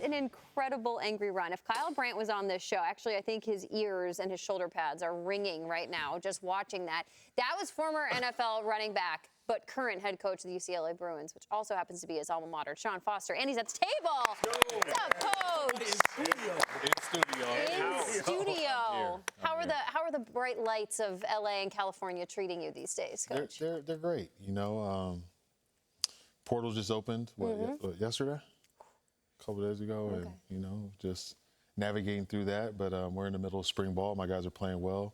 an incredible angry run. If Kyle Brandt was on this show, actually, I think his ears and his shoulder pads are ringing right now just watching that. That was former NFL running back, but current head coach of the UCLA Bruins, which also happens to be his alma mater, DeShaun Foster. And he's at the table. What's up, Coach? In studio. How are the bright lights of LA and California treating you these days, Coach? They're great. You know, portal just opened yesterday, a couple days ago, and you know, just navigating through that. But we're in the middle of spring ball. My guys are playing well.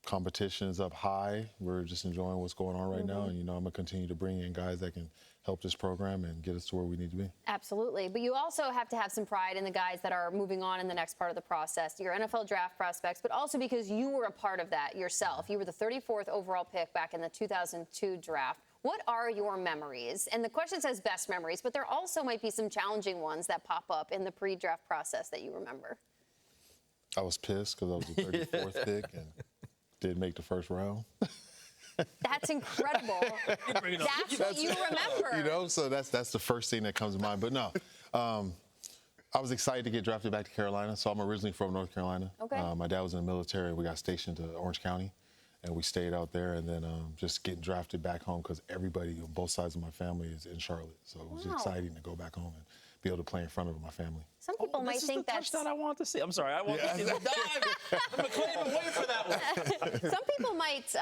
Competition is up high. We're just enjoying what's going on right now, and you know, I'm gonna continue to bring in guys that can help this program and get us to where we need to be. Absolutely, but you also have to have some pride in the guys that are moving on in the next part of the process. Your NFL draft prospects, but also because you were a part of that yourself. You were the 34th overall pick back in the 2002 draft. What are your memories? And the question says best memories, but there also might be some challenging ones that pop up in the pre-draft process that you remember. I was pissed because I was the 34th pick and didn't make the first round. That's incredible. That's what you remember. You know, so that's the first thing that comes to mind. But no, I was excited to get drafted back to Carolina. So I'm originally from North Carolina. Okay. My dad was in the military. We got stationed to Orange County, and we stayed out there. And then just getting drafted back home because everybody on both sides of my family is in Charlotte. So it was exciting to go back home and be able to play in front of my family. Some people might think that's touchdown I want to see. I'm sorry, I want to see the dive. I'm waiting for that one. Some people might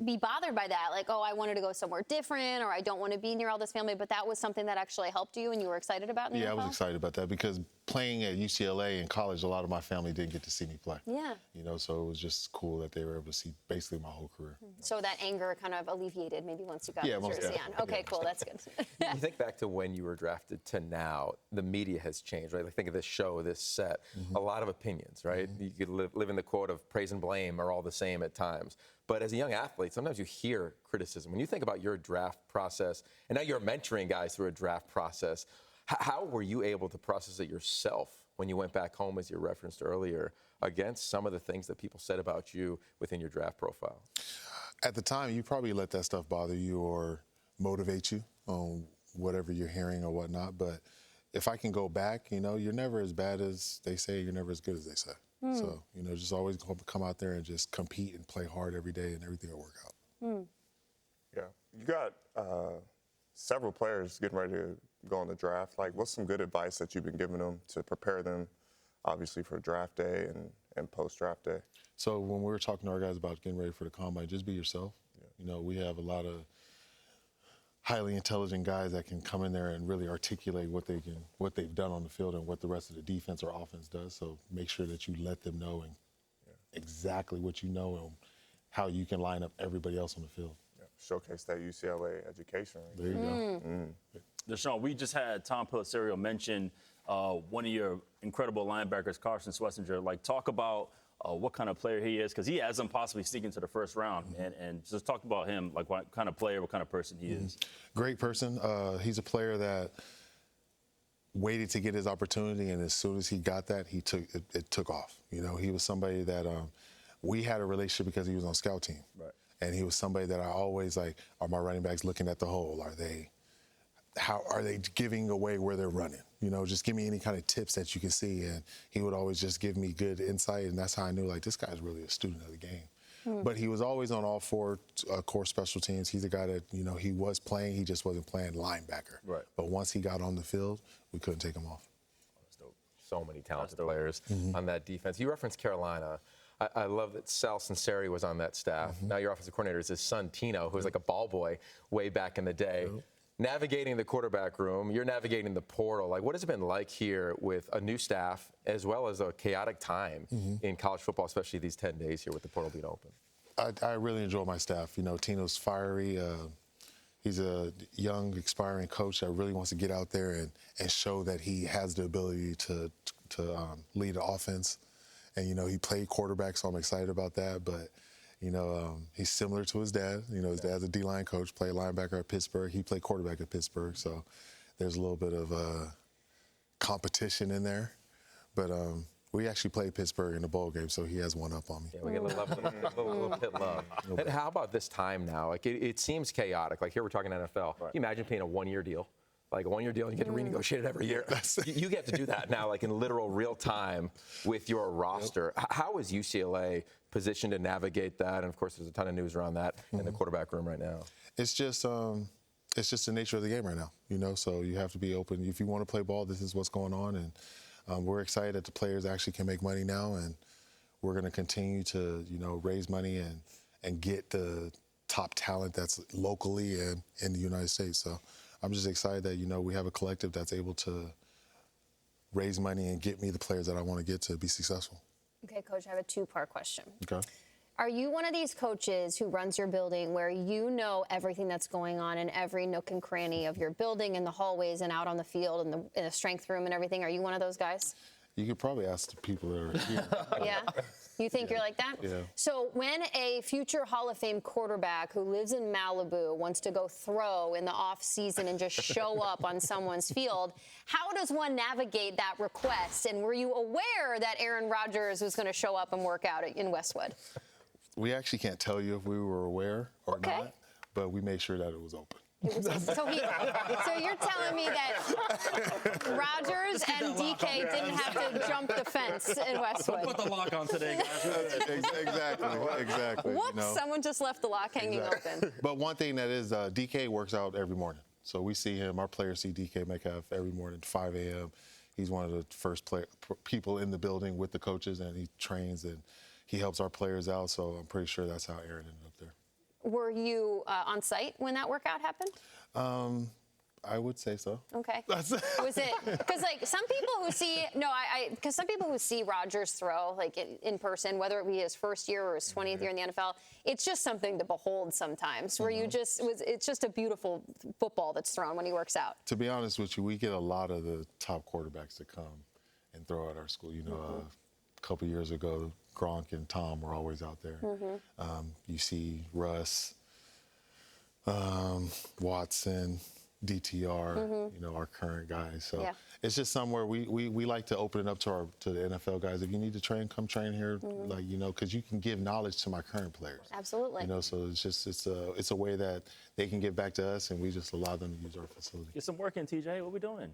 be bothered by that, like, oh, I wanted to go somewhere different, or I don't want to be near all this family. But that was something that actually helped you, and you were excited about. I was excited about that because playing at UCLA in college, a lot of my family didn't get to see me play. Yeah. You know, so it was just cool that they were able to see basically my whole career. So that anger kind of alleviated maybe once you got the jersey on. Okay, cool, that's good. You think back to when you were drafted to now, the media has changed, right? Like think of this show, this set, a lot of opinions, right? You could live in the quote of praise and blame are all the same at times. But as a young athlete, sometimes you hear criticism. When you think about your draft process, and now you're mentoring guys through a draft process, how were you able to process it yourself when you went back home, as you referenced earlier, against some of the things that people said about you within your draft profile? At the time, you probably let that stuff bother you or motivate you on whatever you're hearing or whatnot. But if I can go back, you know, you're never as bad as they say, you're never as good as they say. So, you know, just always come out there and just compete and play hard every day and everything will work out. Yeah. You got several players getting ready to go on the draft. Like, what's some good advice that you've been giving them to prepare them, obviously, for draft day and post-draft day? So when we were talking to our guys about getting ready for the combine, just be yourself. Yeah. You know, we have a lot of highly intelligent guys that can come in there and really articulate what they've done on the field and what the rest of the defense or offense does. So make sure that you let them know exactly what you know and how you can line up everybody else on the field. Yeah. Showcase that UCLA education. There you go. DeShaun, we just had Tom Pelissero mention one of your incredible linebackers, Carson Swessinger. Like, talk about what kind of player he is, because he has them possibly sneaking to the first round. And just talk about him, like what kind of player, what kind of person he is. Great person. He's a player that waited to get his opportunity, and as soon as he got that, it took off. You know, he was somebody that we had a relationship because he was on scout team. Right. And he was somebody that I always like, are my running backs looking at the hole? How are they giving away where they're running? You know, just give me any kind of tips that you can see. And he would always just give me good insight. And that's how I knew, like, this guy's really a student of the game. But he was always on all four core special teams. He's a guy that, you know, he was playing. He just wasn't playing linebacker. Right. But once he got on the field, we couldn't take him off. That's dope. So many talented players on that defense. You referenced Carolina. I love that Sal Sinceri was on that staff. Now your offensive coordinator is his son, Tino, who was like a ball boy way back in the day. Navigating the quarterback room, you're navigating the portal. Like, what has it been like here with a new staff as well as a chaotic time in college football, especially these 10 days here with the portal being open? I really enjoy my staff. You know, Tino's fiery. He's a young, aspiring coach that really wants to get out there and show that he has the ability to lead the offense. And, you know, he played quarterback, so I'm excited about that. But, you know, he's similar to his dad. You know, his dad's a D-line coach, played linebacker at Pittsburgh. He played quarterback at Pittsburgh. So there's a little bit of competition in there. But we actually played Pittsburgh in the bowl game, so he has one up on me. Yeah, we get a little bit love. And how about this time now? Like, it seems chaotic. Like, here we're talking NFL. Right. Can you imagine paying a one-year deal like a 1-year deal and you get to renegotiate it every year. You get to do that now, like in literal real time with your roster. How is UCLA positioned to navigate that? And of course, there's a ton of news around that in the quarterback room right now. It's just the nature of the game right now, you know. So you have to be open. If you want to play ball, this is what's going on, and we're excited that the players actually can make money now, and we're going to continue to, you know, raise money and get the top talent that's locally and in the United States. So I'm just excited that, you know, we have a collective that's able to raise money and get me the players that I want to get to be successful. Okay, Coach, I have a two-part question. Okay. Are you one of these coaches who runs your building where you know everything that's going on in every nook and cranny of your building, in the hallways and out on the field and in the strength room and everything? Are you one of those guys? You could probably ask the people that are here. Yeah? You think you're like that? Yeah. So when a future Hall of Fame quarterback who lives in Malibu wants to go throw in the off season and just show up on someone's field, how does one navigate that request? And were you aware that Aaron Rodgers was going to show up and work out in Westwood? We actually can't tell you if we were aware or Okay. not, but we made sure that it was open. So you're telling me that Rodgers and DK didn't have to jump the fence in Westwood? Put the lock on today, guys. Exactly. Whoops, You know? someone just left the lock hanging open. But one thing that is, DK works out every morning. So we see him, our players see DK Metcalf every morning at 5 a.m. He's one of the first people in the building with the coaches, and he trains and he helps our players out. So I'm pretty sure that's how Aaron ended up there. Were you on site when that workout happened? I would say so. Okay. Was it because like some people who see because some people who see Rodgers throw like in person, whether it be his first year or his 20th year in the NFL, it's just something to behold sometimes. Where it's just a beautiful football that's thrown when he works out. To be honest with you, we get a lot of the top quarterbacks to come and throw at our school. You know, a couple years ago, Gronk and Tom were always out there. You see Russ, Watson, DTR, you know, our current guys. So it's just somewhere we like to open it up to the NFL guys. If you need to train, come train here, like, you know, because you can give knowledge to my current players. Absolutely. You know, so it's a way that they can give back to us, and we just allow them to use our facility. Get some work in, TJ. What we doing?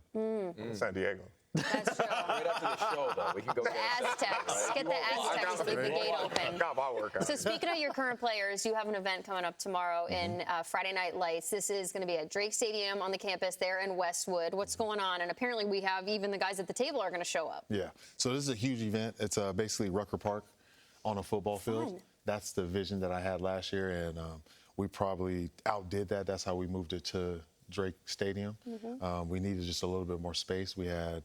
San Diego. That's true. Right after the show, though, we can go The Aztecs. Get the Aztecs to leave the gate open. Got my workout. So speaking of your current players, you have an event coming up tomorrow in Friday Night Lights. This is going to be at Drake Stadium on the campus there in Westwood. What's going on? And apparently we have even the guys at the table are going to show up. Yeah. So this is a huge event. It's basically Rucker Park on a football field. Fun. That's the vision that I had last year, and we probably outdid that. That's how we moved it to Drake Stadium. We needed just a little bit more space. We had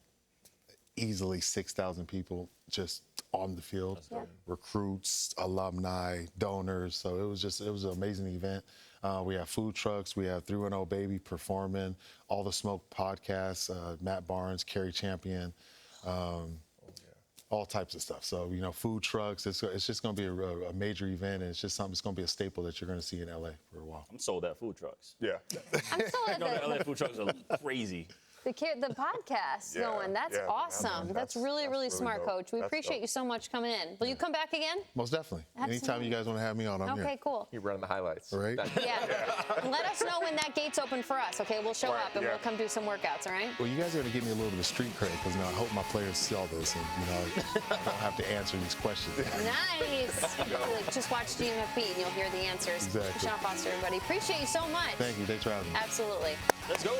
easily 6,000 people just on the field, recruits, alumni, donors. So it was an amazing event. We have food trucks. We have 3-0 Baby performing, All the Smoke podcasts, Matt Barnes, Kerry Champion, all types of stuff. So, you know, food trucks. It's just going to be a major event, and it's just something. It's going to be a staple that you're going to see in LA for a while. I'm sold at food trucks. Yeah. I'm still at You know, the LA food trucks are crazy. the podcast going. That's awesome. That's really smart, dope. Coach. We That's appreciate dope. you so much coming in. Will you come back again? Most definitely. Anytime Absolutely. you guys want to have me on, I'm Okay, here. cool. You're running the highlights. Right? Yeah. Let us know when that gate's open for us, okay? We'll show Right, up and we'll come do some workouts, all right? Well, you guys are going to give me a little bit of street cred because, you know, I hope my players see all this and, you know, I don't have to answer these questions. Nice. Just watch GMFB and you'll hear the answers. Exactly. DeShaun Foster, everybody. Appreciate you so much. Thank you. Thanks for having me. Absolutely. Let's go.